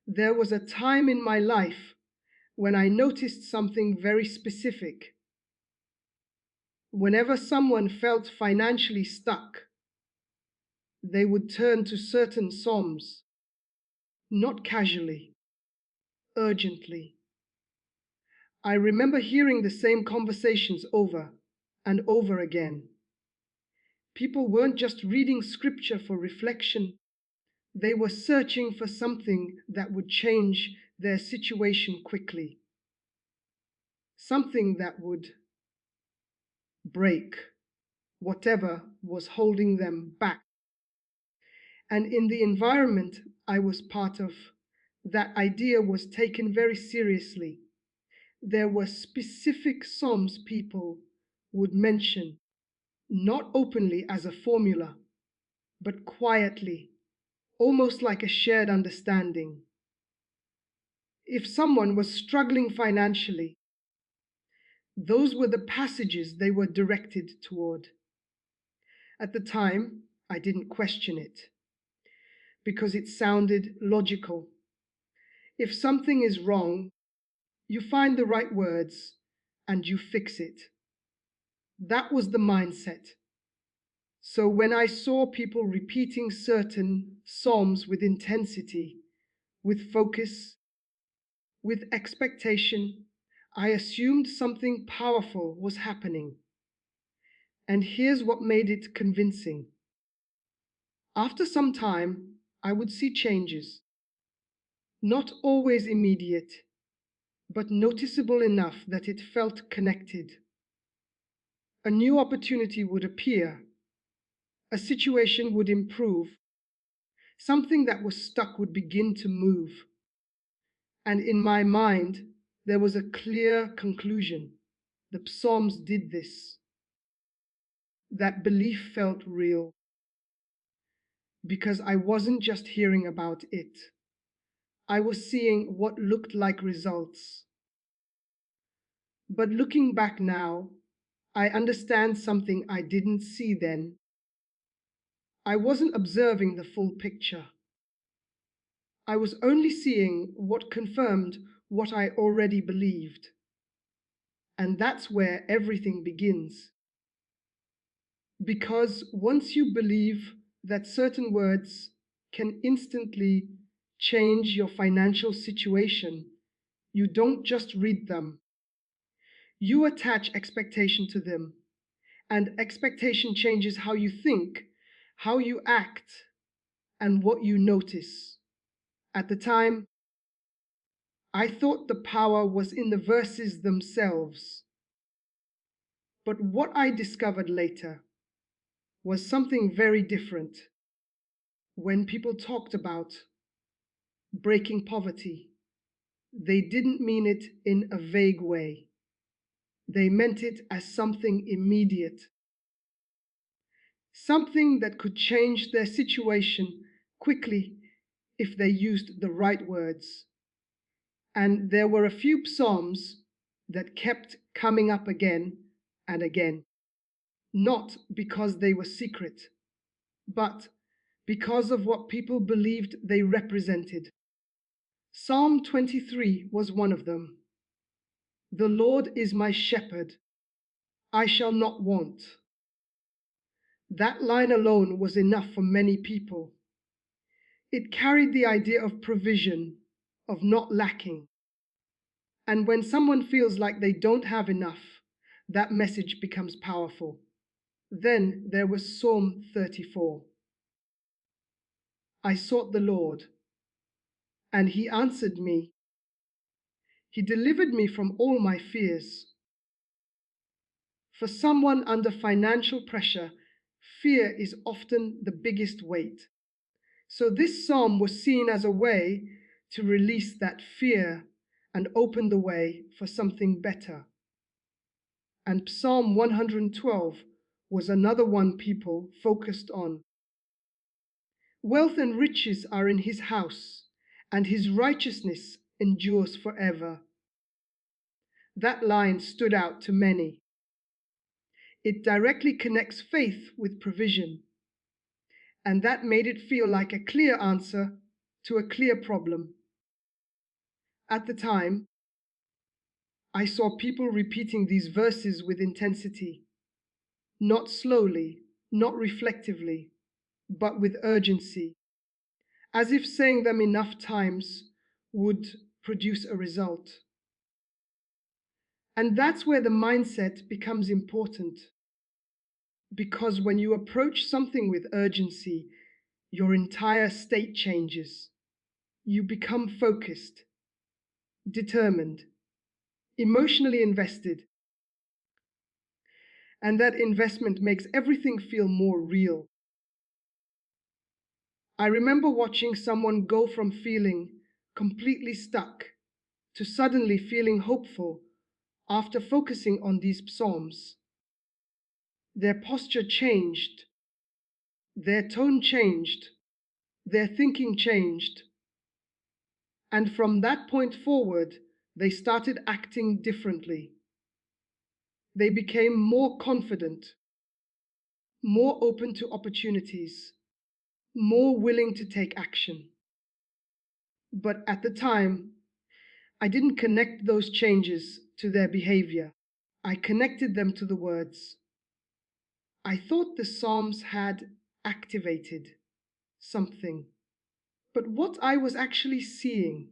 There was a time in my life when I noticed something very specific. Whenever someone felt financially stuck, they would turn to certain psalms, not casually, urgently. I remember hearing the same conversations over and over again. People weren't just reading scripture for reflection, they were searching for something that would change their situation quickly, something that would break whatever was holding them back. And in the environment I was part of, that idea was taken very seriously. There were specific psalms people would mention, not openly as a formula, but quietly, almost like a shared understanding. If someone was struggling financially, those were the passages they were directed toward. At the time, I didn't question it because it sounded logical. If something is wrong, you find the right words and you fix it. That was the mindset. So when I saw people repeating certain psalms with intensity, with focus, with expectation, I assumed something powerful was happening. And here's what made it convincing. After some time, I would see changes, not always immediate, but noticeable enough that it felt connected. A new opportunity would appear, a situation would improve, something that was stuck would begin to move. And in my mind, there was a clear conclusion. The Psalms did this. That belief felt real because I wasn't just hearing about it. I was seeing what looked like results. But looking back now, I understand something I didn't see then. I wasn't observing the full picture. I was only seeing what confirmed what I already believed. And that's where everything begins. Because once you believe that certain words can instantly change your financial situation, you don't just read them. You attach expectation to them, and expectation changes how you think, how you act, and what you notice. At the time, I thought the power was in the verses themselves. But what I discovered later was something very different. When people talked about breaking poverty, they didn't mean it in a vague way. They meant it as something immediate, something that could change their situation quickly if they used the right words. And there were a few psalms that kept coming up again and again, not because they were secret, but because of what people believed they represented. Psalm 23 was one of them. The Lord is my shepherd, I shall not want. That line alone was enough for many people. It carried the idea of provision, of not lacking. And when someone feels like they don't have enough, that message becomes powerful. Then there was Psalm 34. I sought the Lord, and he answered me. He delivered me from all my fears. For someone under financial pressure, fear is often the biggest weight. So this psalm was seen as a way to release that fear and open the way for something better. And Psalm 112 was another one people focused on. Wealth and riches are in his house, and his righteousness endures forever. That line stood out to many. It directly connects faith with provision, and that made it feel like a clear answer to a clear problem. At the time, I saw people repeating these verses with intensity, not slowly, not reflectively, but with urgency, as if saying them enough times would produce a result. And that's where the mindset becomes important, because when you approach something with urgency, your entire state changes. You become focused, determined, emotionally invested, and that investment makes everything feel more real. I remember watching someone go from feeling completely stuck to suddenly feeling hopeful after focusing on these psalms. Their posture changed, their tone changed, their thinking changed, and from that point forward, they started acting differently. They became more confident, more open to opportunities, more willing to take action. But at the time, I didn't connect those changes to their behavior. I connected them to the words. I thought the Psalms had activated something. But what I was actually seeing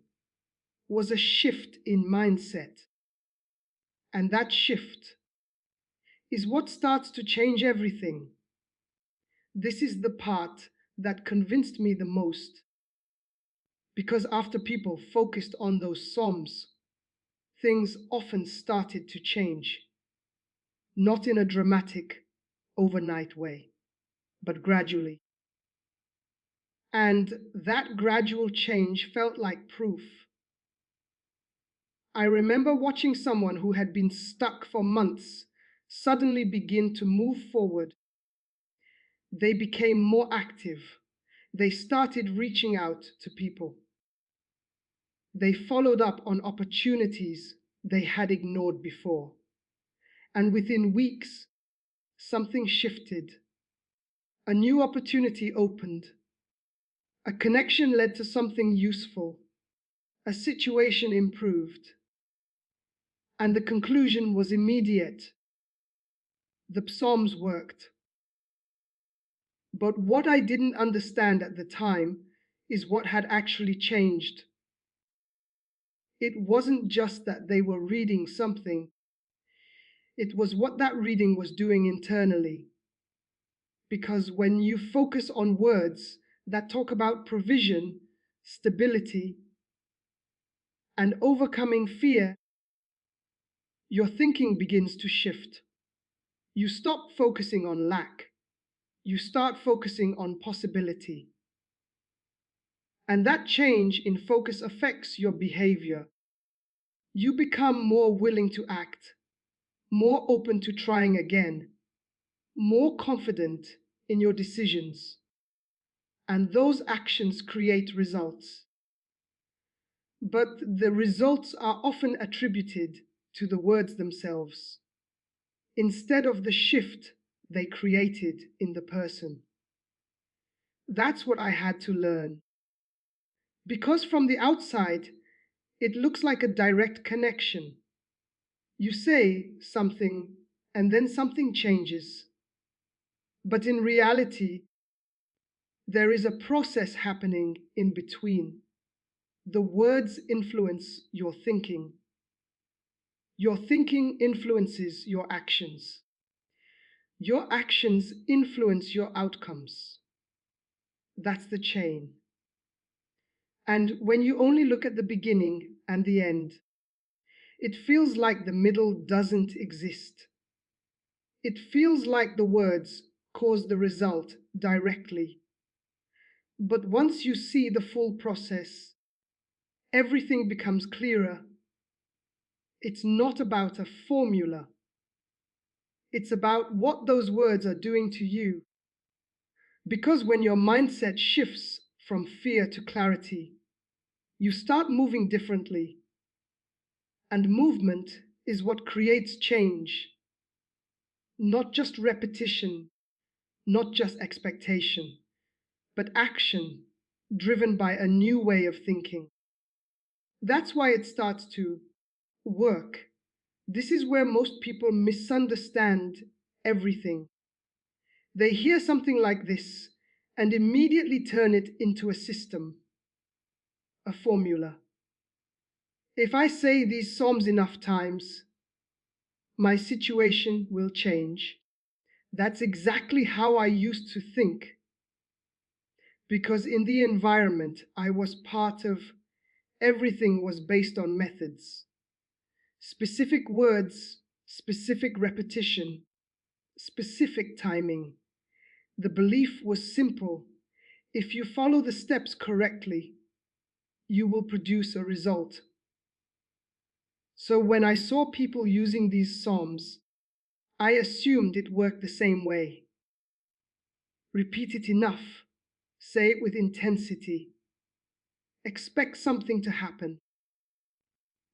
was a shift in mindset. And that shift is what starts to change everything. This is the part that convinced me the most. Because after people focused on those Psalms, things often started to change. Not in a dramatic, overnight way, but gradually. And that gradual change felt like proof. I remember watching someone who had been stuck for months suddenly begin to move forward. They became more active. They started reaching out to people. They followed up on opportunities they had ignored before. And within weeks, something shifted. A new opportunity opened. A connection led to something useful. A situation improved. And the conclusion was immediate. The Psalms worked. But what I didn't understand at the time is what had actually changed. It wasn't just that they were reading something, it was what that reading was doing internally. Because when you focus on words that talk about provision, stability, and overcoming fear, your thinking begins to shift. You stop focusing on lack. You start focusing on possibility. And that change in focus affects your behavior. You become more willing to act, more open to trying again, more confident in your decisions. And those actions create results. But the results are often attributed to the words themselves, instead of the shift they created in the person. That's what I had to learn. Because from the outside, it looks like a direct connection. You say something and then something changes. But in reality, there is a process happening in between. The words influence your thinking. Your thinking influences your actions. Your actions influence your outcomes. That's the chain. And when you only look at the beginning and the end, it feels like the middle doesn't exist. It feels like the words cause the result directly. But once you see the full process, everything becomes clearer. It's not about a formula. It's about what those words are doing to you. Because when your mindset shifts from fear to clarity, you start moving differently. And movement is what creates change. Not just repetition, not just expectation, but action driven by a new way of thinking. That's why it starts to work. This is where most people misunderstand everything. They hear something like this and immediately turn it into a system, a formula. If I say these Psalms enough times, my situation will change. That's exactly how I used to think, because in the environment I was part of, everything was based on methods, specific words, specific repetition, specific timing. The belief was simple: if you follow the steps correctly, you will produce a result. So when I saw people using these Psalms, I assumed it worked the same way. Repeat it enough, say it with intensity, expect something to happen.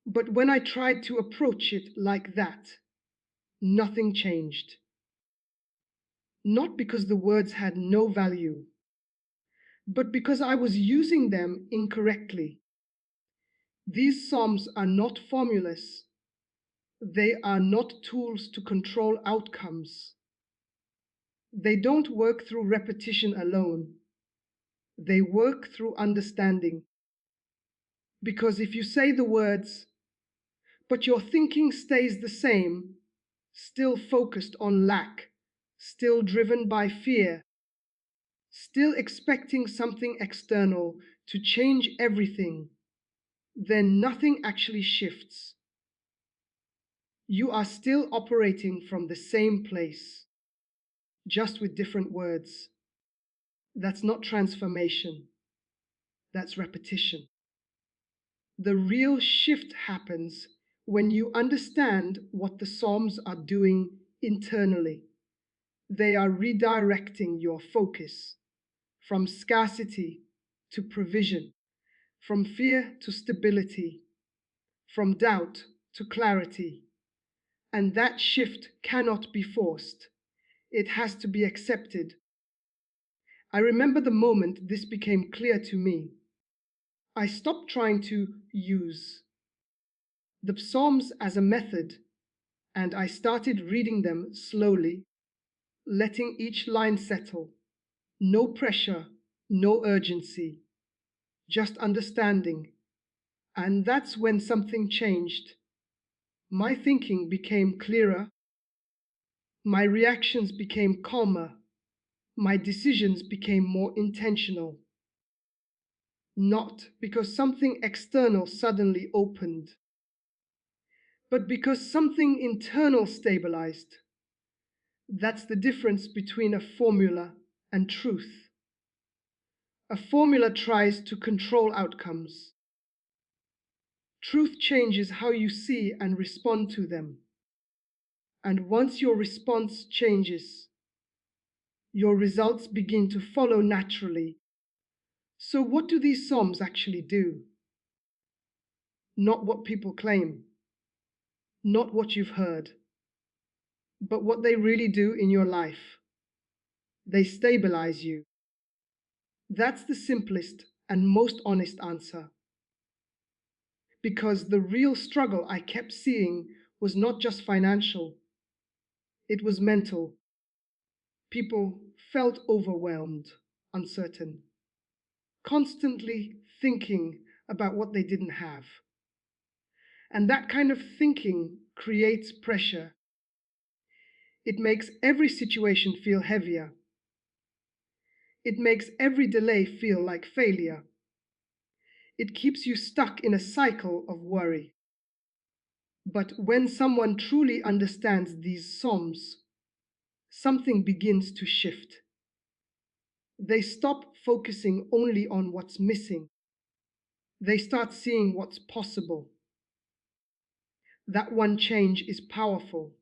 But when I tried to approach it like that, nothing changed. Not because the words had no value, but because I was using them incorrectly. These Psalms are not formulas. They are not tools to control outcomes. They don't work through repetition alone. They work through understanding. Because if you say the words, but your thinking stays the same, still focused on lack, still driven by fear, still expecting something external to change everything, then nothing actually shifts. You are still operating from the same place, just with different words. That's not transformation, that's repetition. The real shift happens when you understand what the Psalms are doing internally. They are redirecting your focus from scarcity to provision, from fear to stability, from doubt to clarity. And that shift cannot be forced. It has to be accepted. I remember the moment this became clear to me. I stopped trying to use the Psalms as a method, and I started reading them slowly, letting each line settle. No pressure, no urgency, just understanding. And that's when something changed. My thinking became clearer, my reactions became calmer, my decisions became more intentional. Not because something external suddenly opened, but because something internal stabilized. That's the difference between a formula and truth. A formula tries to control outcomes. Truth changes how you see and respond to them. And once your response changes, your results begin to follow naturally. So what do these Psalms actually do? Not what people claim, not what you've heard, but what they really do in your life. They stabilize you. That's the simplest and most honest answer. Because the real struggle I kept seeing was not just financial, it was mental. People felt overwhelmed, uncertain, constantly thinking about what they didn't have. And that kind of thinking creates pressure. It makes every situation feel heavier. It makes every delay feel like failure. It keeps you stuck in a cycle of worry. But when someone truly understands these Psalms, something begins to shift. They stop focusing only on what's missing. They start seeing what's possible. That one change is powerful.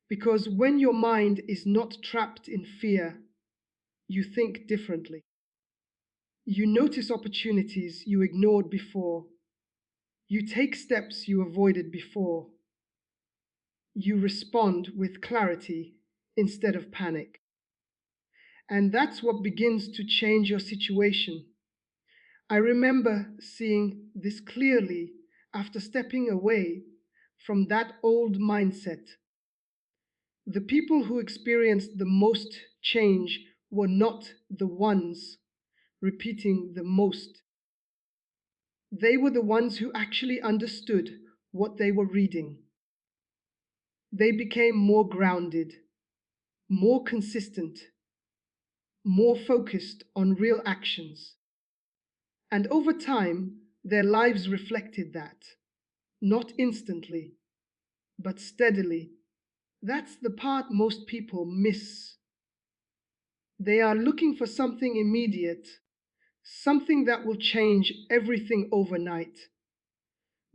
Because when your mind is not trapped in fear, you think differently. You notice opportunities you ignored before. You take steps you avoided before. You respond with clarity instead of panic. And that's what begins to change your situation. I remember seeing this clearly after stepping away from that old mindset. The people who experienced the most change were not the ones repeating the most. They were the ones who actually understood what they were reading. They became more grounded, more consistent, more focused on real actions. And over time, their lives reflected that. Not instantly, but steadily. That's the part most people miss. They are looking for something immediate, something that will change everything overnight.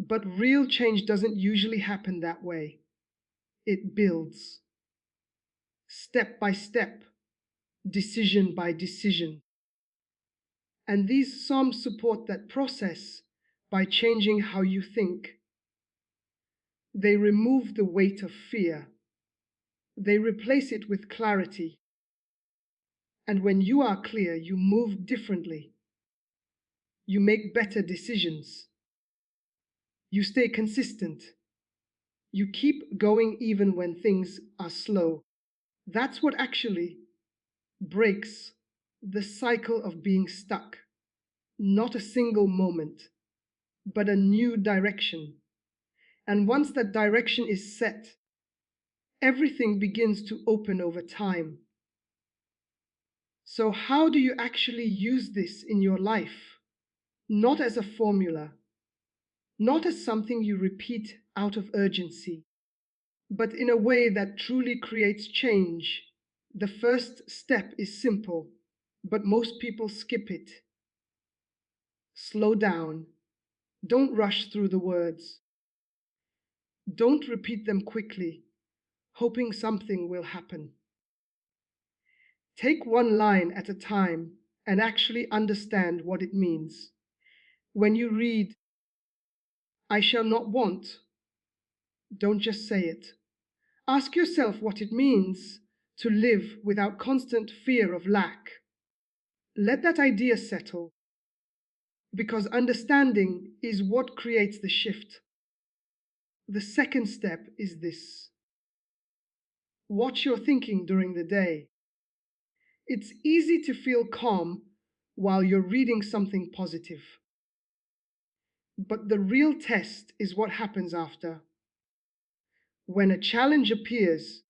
But real change doesn't usually happen that way. It builds, step by step, decision by decision. And these Psalms support that process by changing how you think. They remove the weight of fear. They replace it with clarity. And when you are clear, you move differently. You make better decisions. You stay consistent. You keep going even when things are slow. That's what actually breaks the cycle of being stuck. Not a single moment, but a new direction. And once that direction is set, everything begins to open over time. So, how do you actually use this in your life? Not as a formula, not as something you repeat out of urgency, but in a way that truly creates change. The first step is simple, but most people skip it. Slow down. Don't rush through the words. Don't repeat them quickly, hoping something will happen. Take one line at a time and actually understand what it means. When you read, I shall not want, don't just say it. Ask yourself what it means to live without constant fear of lack. Let that idea settle, because understanding is what creates the shift. The second step is this: watch your thinking during the day. It's easy to feel calm while you're reading something positive. But the real test is what happens after. When a challenge appears,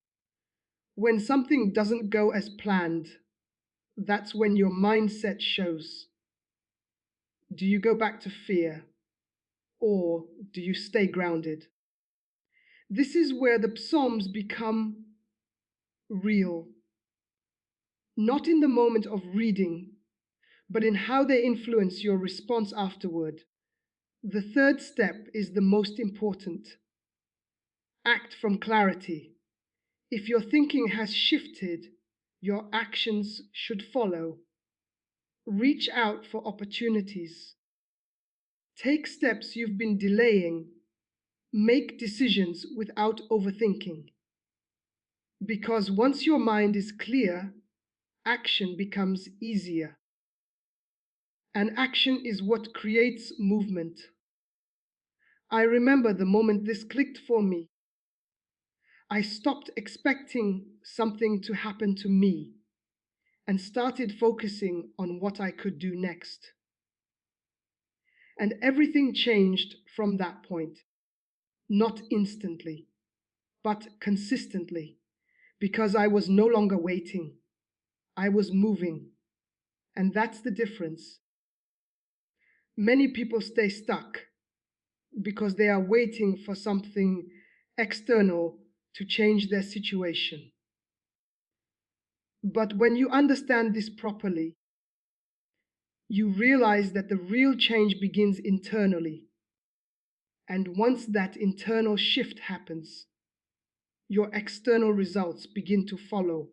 when something doesn't go as planned, that's when your mindset shows. Do you go back to fear, or do you stay grounded? This is where the Psalms become real. Not in the moment of reading, but in how they influence your response afterward. The third step is the most important. Act from clarity. If your thinking has shifted, your actions should follow. Reach out for opportunities. Take steps you've been delaying. Make decisions without overthinking. Because once your mind is clear, action becomes easier. And action is what creates movement. I remember the moment this clicked for me. I stopped expecting something to happen to me and started focusing on what I could do next. And everything changed from that point. Not instantly, but consistently, because I was no longer waiting. I was moving. And that's the difference. Many people stay stuck because they are waiting for something external to change their situation. But when you understand this properly, you realize that the real change begins internally. And once that internal shift happens, your external results begin to follow,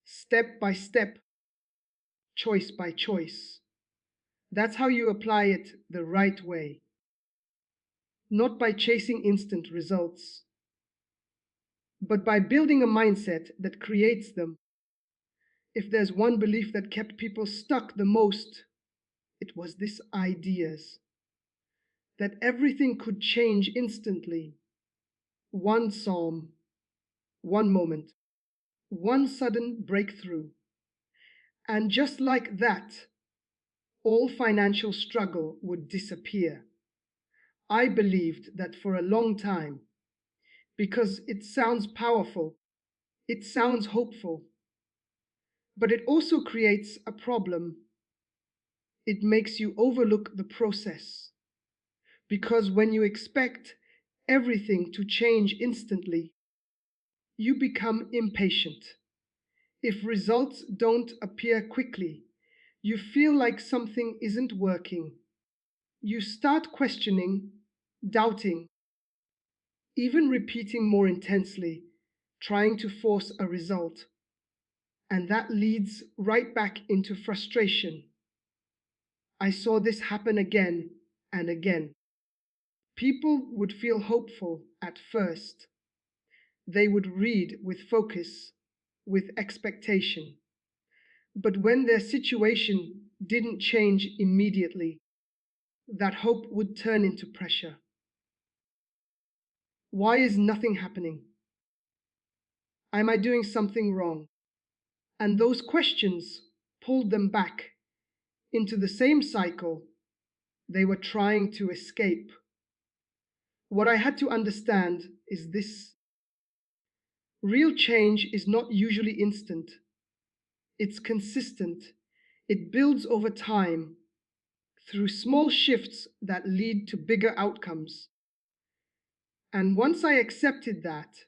step by step, choice by choice. That's how you apply it the right way, not by chasing instant results, but by building a mindset that creates them. If there's one belief that kept people stuck the most, It was this ideas that everything could change instantly. One psalm, one moment, one sudden breakthrough. And just like that, all financial struggle would disappear. I believed that for a long time because it sounds powerful, it sounds hopeful, but it also creates a problem. It makes you overlook the process because when you expect everything to change instantly, you become impatient. If results don't appear quickly, you feel like something isn't working. You start questioning, doubting, even repeating more intensely, trying to force a result. And that leads right back into frustration. I saw this happen again and again. People would feel hopeful at first. They would read with focus, with expectation. But when their situation didn't change immediately, that hope would turn into pressure. Why is nothing happening? Am I doing something wrong? And those questions pulled them back into the same cycle they were trying to escape. What I had to understand is this: real change is not usually instant, it's consistent, it builds over time through small shifts that lead to bigger outcomes. And once I accepted that,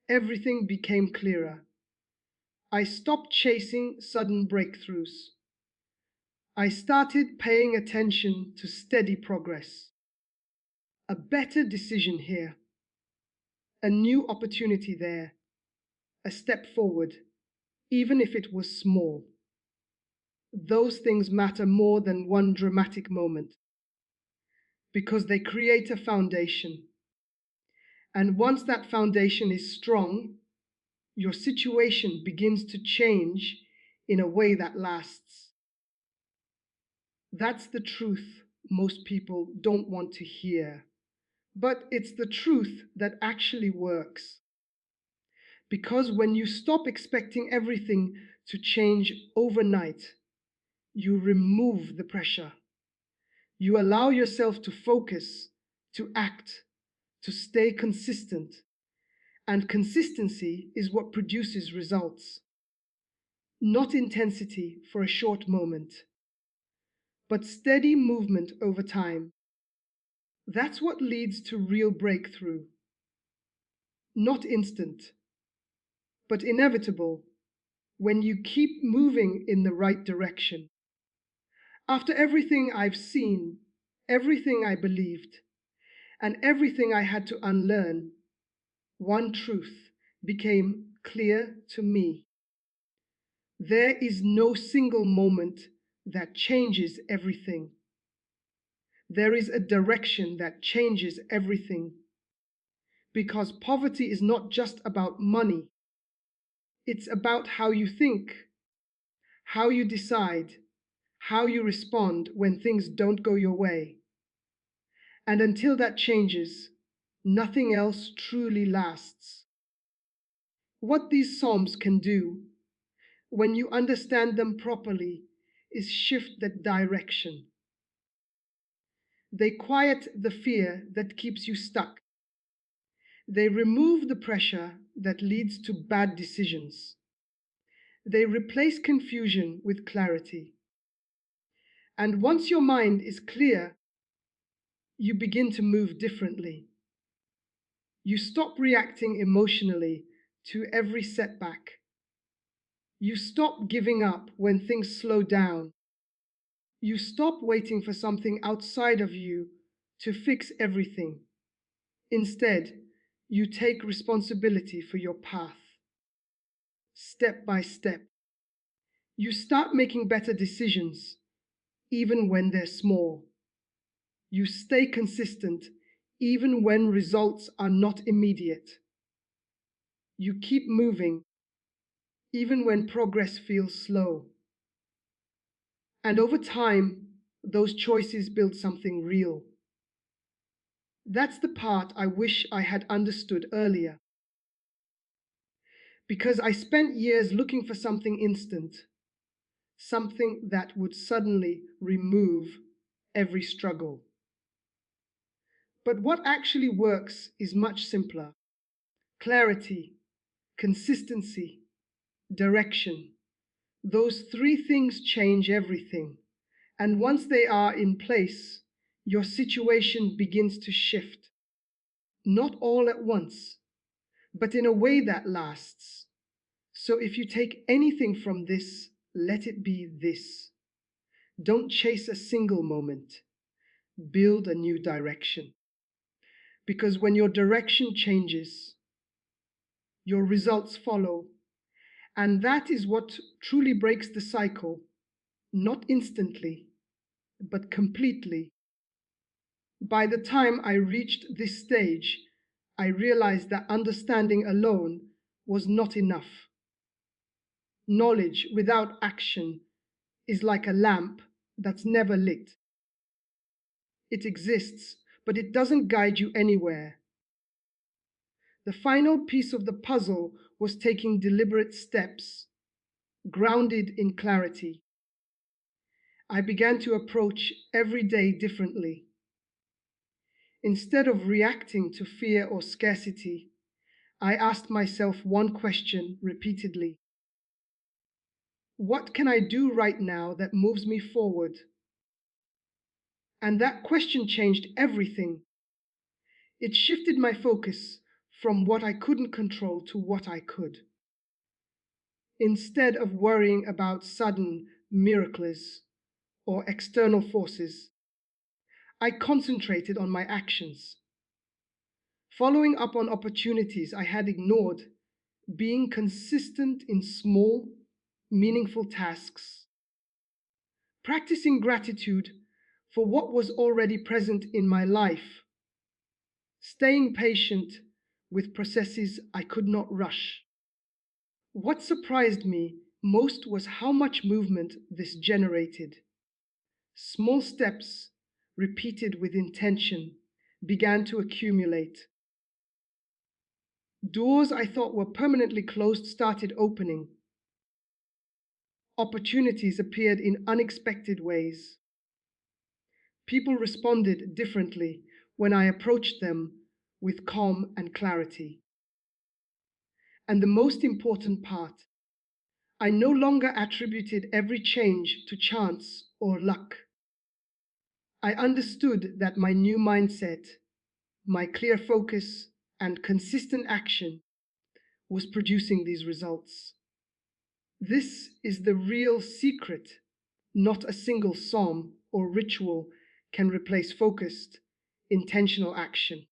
everything became clearer. I stopped chasing sudden breakthroughs. I started paying attention to steady progress. A better decision here, a new opportunity there, a step forward, even if it was small. Those things matter more than one dramatic moment because they create a foundation. And once that foundation is strong, your situation begins to change in a way that lasts. That's the truth most people don't want to hear, but it's the truth that actually works. Because when you stop expecting everything to change overnight, you remove the pressure. You allow yourself to focus, to act, to stay consistent. And consistency is what produces results. Not intensity for a short moment, but steady movement over time. That's what leads to real breakthrough. Not instant, but inevitable when you keep moving in the right direction. After everything I've seen, everything I believed, and everything I had to unlearn, one truth became clear to me. There is no single moment that changes everything. There is a direction that changes everything. Because poverty is not just about money. It's about how you think, how you decide, how you respond when things don't go your way. And until that changes, nothing else truly lasts. What these Psalms can do, when you understand them properly, is shift that direction. They quiet the fear that keeps you stuck. They remove the pressure that leads to bad decisions. They replace confusion with clarity. And once your mind is clear, you begin to move differently. You stop reacting emotionally to every setback. You stop giving up when things slow down. You stop waiting for something outside of you to fix everything. Instead, you take responsibility for your path. Step by step, you start making better decisions, even when they're small. You stay consistent, even when results are not immediate. You keep moving, even when progress feels slow. And over time, those choices build something real. That's the part I wish I had understood earlier, because I spent years looking for something instant, something that would suddenly remove every struggle. But what actually works is much simpler: clarity, consistency, direction. Those three things change everything. And once they are in place, your situation begins to shift. Not all at once, but in a way that lasts. So if you take anything from this, let it be this: don't chase a single moment, build a new direction. Because when your direction changes, your results follow. And that is what truly breaks the cycle, not instantly, but completely. By the time I reached this stage, I realized that understanding alone was not enough. Knowledge without action is like a lamp that's never lit. It exists, but it doesn't guide you anywhere. The final piece of the puzzle was taking deliberate steps, grounded in clarity. I began to approach every day differently. Instead of reacting to fear or scarcity, I asked myself one question repeatedly: what can I do right now that moves me forward? And that question changed everything. It shifted my focus from what I couldn't control to what I could. Instead of worrying about sudden miracles or external forces, I concentrated on my actions, following up on opportunities I had ignored, being consistent in small, meaningful tasks, practicing gratitude for what was already present in my life, staying patient with processes I could not rush. What surprised me most was how much movement this generated. Small steps, repeated with intention, began to accumulate. Doors I thought were permanently closed started opening. Opportunities appeared in unexpected ways. People responded differently when I approached them with calm and clarity. And the most important part, I no longer attributed every change to chance or luck. I understood that my new mindset, my clear focus, and consistent action was producing these results. This is the real secret. Not a single psalm or ritual can replace focused, intentional action.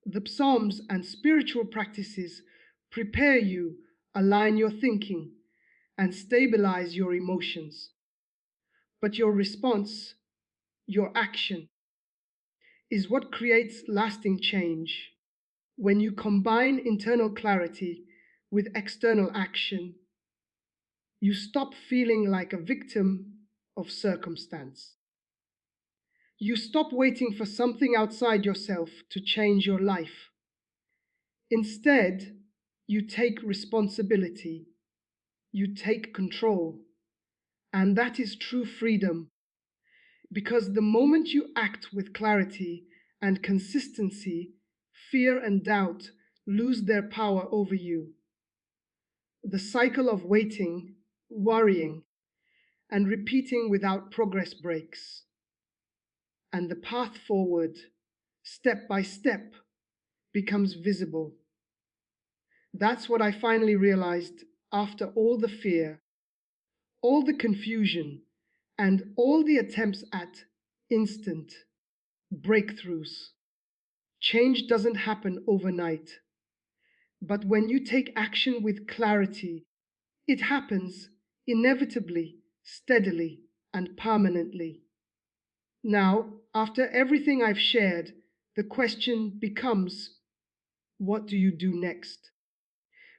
The psalms and spiritual practices prepare you, align your thinking, and stabilize your emotions. But your response, your action, is what creates lasting change. When you combine internal clarity with external action, you stop feeling like a victim of circumstance. You stop waiting for something outside yourself to change your life. Instead, you take responsibility, you take control, and that is true freedom. Because the moment you act with clarity and consistency, fear and doubt lose their power over you. The cycle of waiting, worrying, and repeating without progress breaks. And the path forward, step by step, becomes visible. That's what I finally realized after all the fear, all the confusion, and all the attempts at instant breakthroughs. Change doesn't happen overnight, but when you take action with clarity, it happens inevitably, steadily, and permanently. Now, after everything I've shared, the question becomes, what do you do next?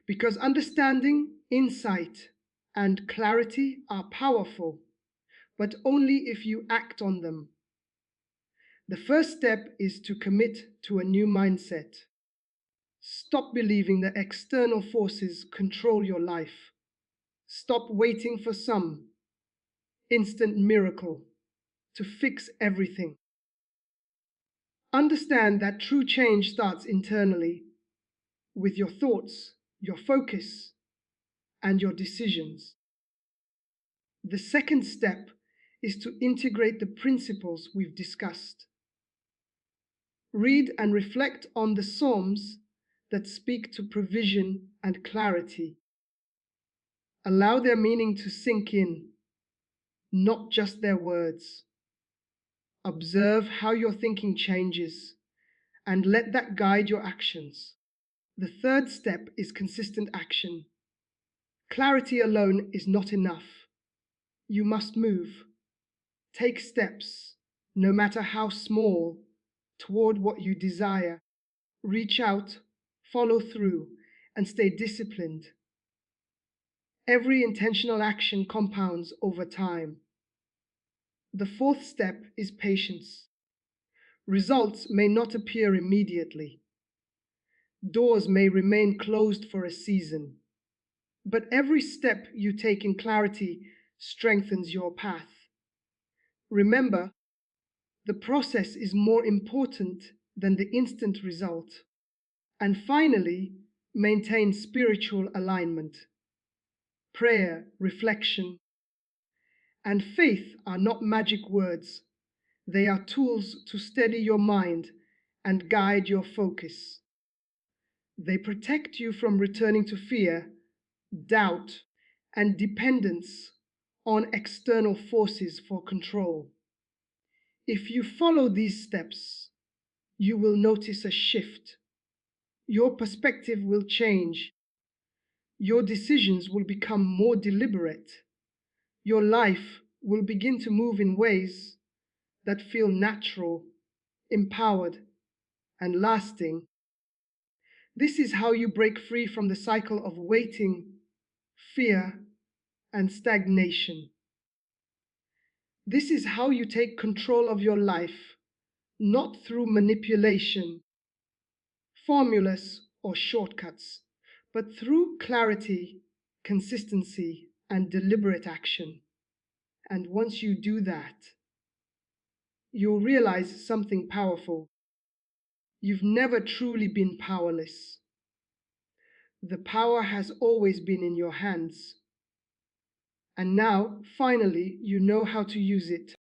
Because understanding, insight, and clarity are powerful, but only if you act on them. The first step is to commit to a new mindset. Stop believing that external forces control your life. Stop waiting for some instant miracle to fix everything. Understand that true change starts internally with your thoughts, your focus, and your decisions. The second step is to integrate the principles we've discussed. Read and reflect on the Psalms that speak to provision and clarity. Allow their meaning to sink in, not just their words. Observe how your thinking changes and let that guide your actions. The third step is consistent action. Clarity alone is not enough. You must move. Take steps, no matter how small, toward what you desire. Reach out, follow through, and stay disciplined. Every intentional action compounds over time. The fourth step is patience. Results may not appear immediately. Doors may remain closed for a season. But every step you take in clarity strengthens your path. Remember, the process is more important than the instant result. And finally, maintain spiritual alignment. Prayer, reflection, and faith are not magic words. They are tools to steady your mind and guide your focus. They protect you from returning to fear, doubt, and dependence on external forces for control. If you follow these steps, you will notice a shift. Your perspective will change. Your decisions will become more deliberate. Your life will begin to move in ways that feel natural, empowered, and lasting. This is how you break free from the cycle of waiting, fear, and stagnation. This is how you take control of your life, not through manipulation, formulas, or shortcuts, but through clarity, consistency, and deliberate action. And once you do that, you'll realize something powerful. You've never truly been powerless. The power has always been in your hands. And now, finally, you know how to use it.